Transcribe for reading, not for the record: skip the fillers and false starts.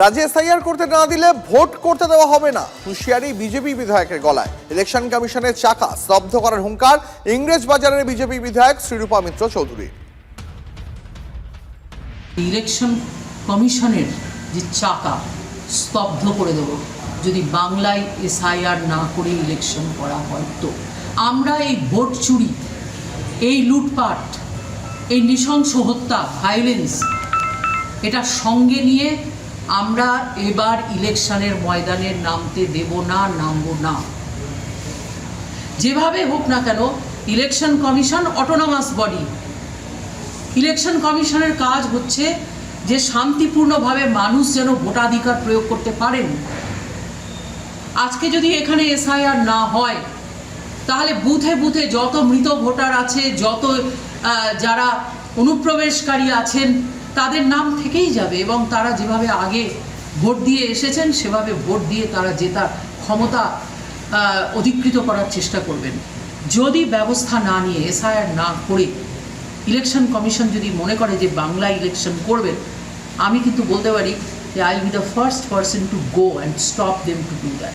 রাজ্যে এসআইআর করতে না দিলে ভোট করতে দেওয়া হবে না, হুঁশিয়ারি বিজেপি বিধায়কের গলায়। ইলেকশন কমিশনের চাকা স্তব্ধ করার হুঙ্কার ইংরেজ বাজারের বিজেপি বিধায়ক শ্রীরূপা মিত্র চৌধুরী। ইলেকশন কমিশনের যে চাকা স্তব্ধ করে দেব যদি বাংলায় এসআইআর না করে ইলেকশন করা হয়। তো আমরা এই ভোট চুরি, এই লুটপাট, এই নৃশংস হত্যা, ভায়োলেন্স, এটা সঙ্গে নিয়ে আমরা এবার ইলেকশনের ময়দানে নামতে দেব না, নামবো না। যেভাবে হোক না কেন, election commission autonomous body. Election কমিশনের কাজ হচ্ছে যে শান্তিপূর্ণভাবে মানুষ যেন ভোটাধিকার প্রয়োগ করতে পারেন। আজকে যদি এখানে এসআইআর না হয়, তাহলে বুথে বুথে যত মৃত ভোটার আছে, যত যারা অনুপ্রবেশকারী আছেন, তাদের নাম থেকেই যাবে এবং তারা যেভাবে আগে ভোট দিয়ে এসেছেন সেভাবে ভোট দিয়ে তারা জেতার ক্ষমতা অধিকৃত করার চেষ্টা করবেন। যদি ব্যবস্থা না নিয়ে, এসআইআর না করে ইলেকশন কমিশন যদি মনে করে যে বাংলা ইলেকশন করবেন, আমি কিন্তু বলতে পারি যে I will be the first person to go and stop them to do that.